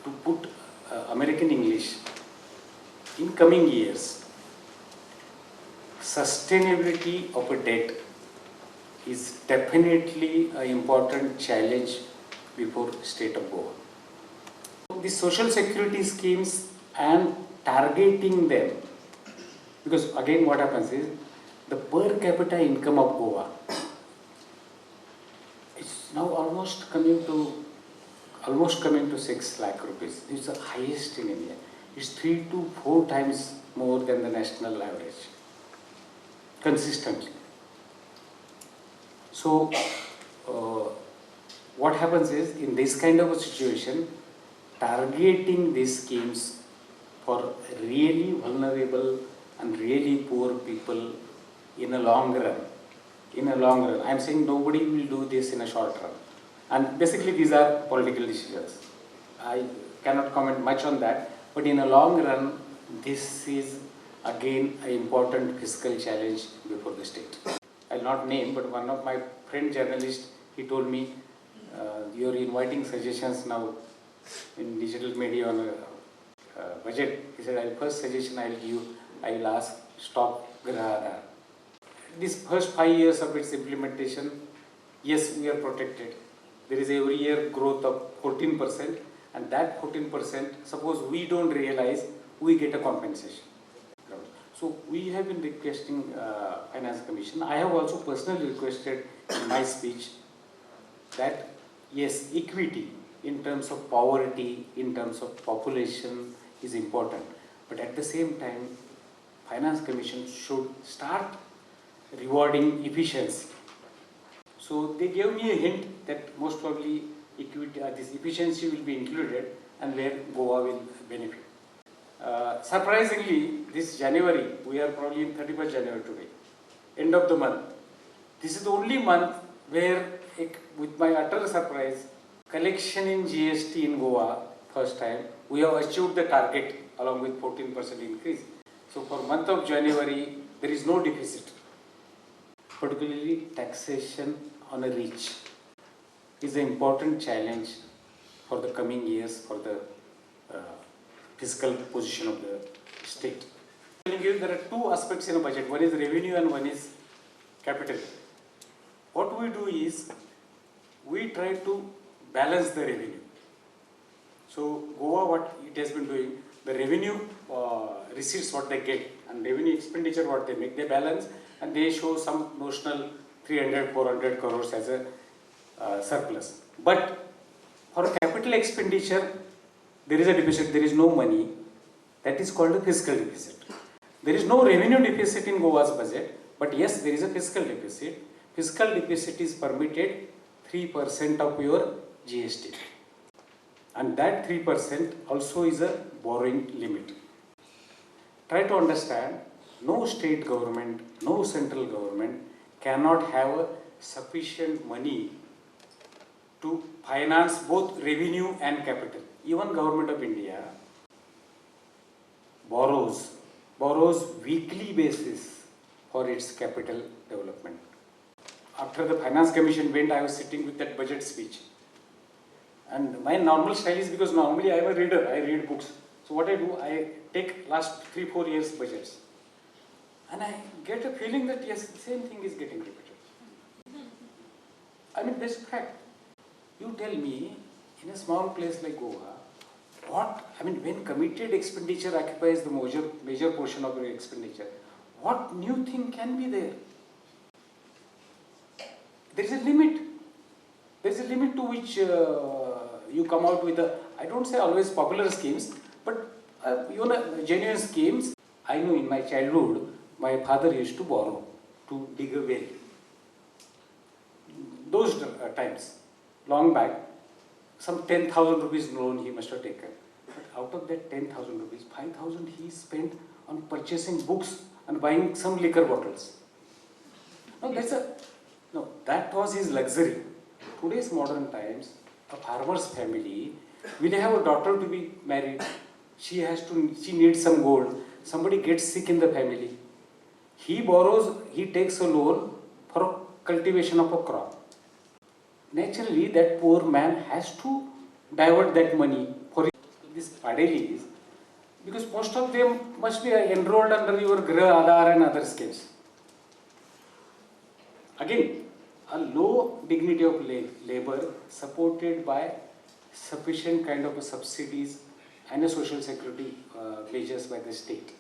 to put American English, in coming years, sustainability of a debt is definitely an important challenge before state of Goa. The social security schemes and targeting them, because again what happens is the per capita income of Goa is now almost coming to 6 lakh rupees. It's the highest in India. It's 3 to 4 times more than the national average, consistently. So, what happens is, in this kind of a situation, targeting these schemes for really vulnerable and really poor people in a long run, I am saying nobody will do this in a short run. And basically these are political decisions. I cannot comment much on that, but in a long run, this is again an important fiscal challenge before the state. I'll not name, but one of my friend journalists, he told me, you're inviting suggestions now in digital media on a budget. He said, first suggestion I will ask, stop Griha Adhar. This first 5 years of its implementation, yes, we are protected. There is every year growth of 14%, and that 14%, suppose we don't realize, we get a compensation. So we have been requesting Finance Commission. I have also personally requested in my speech that yes, equity in terms of poverty, in terms of population is important. But at the same time, Finance Commission should start rewarding efficiency. So they gave me a hint that most probably equity, this efficiency will be included and where Goa will benefit. Surprisingly, this January, we are probably in 31st January today, end of the month. This is the only month where, with my utter surprise, collection in GST in Goa, first time, we have achieved the target along with 14% increase. So for month of January, there is no deficit. Particularly taxation on a reach is an important challenge for the coming years for the fiscal position of the state. There are two aspects in a budget. One is revenue and one is capital. What we do is, we try to balance the revenue. So Goa, what it has been doing, the revenue receipts what they get and revenue expenditure what they make, they balance and they show some notional 300-400 crores as a surplus. But for capital expenditure, there is a deficit, there is no money. That is called a fiscal deficit. There is no revenue deficit in Goa's budget, but yes, there is a fiscal deficit. Fiscal deficit is permitted 3% of your GST. And that 3% also is a borrowing limit. Try to understand, no state government, no central government cannot have sufficient money to finance both revenue and capital. Even Government of India borrows weekly basis for its capital development. After the Finance Commission went, I was sitting with that budget speech. And my normal style is, because normally I am a reader, I read books. So what I do, I take last 3-4 years budgets. And I get a feeling that yes, the same thing is getting repeated. I mean, that's fact. You tell me, in a small place like Goa, when committed expenditure occupies the major portion of your expenditure, what new thing can be there? There is a limit. There is a limit to which you come out with I don't say always popular schemes, but genuine schemes. I know in my childhood, my father used to borrow to dig a well. Those times, long back, some 10,000 rupees loan he must have taken. But out of that 10,000 rupees, 5,000 he spent on purchasing books and buying some liquor bottles. No, that was his luxury. Today's modern times, a farmer's family will have a daughter to be married. She needs some gold. Somebody gets sick in the family. He takes a loan for cultivation of a crop. Naturally, that poor man has to divert that money for these Padelis, because most of them must be enrolled under your Griha Adhar and other schemes. Again, a low dignity of labor supported by sufficient kind of subsidies and a social security measures by the state.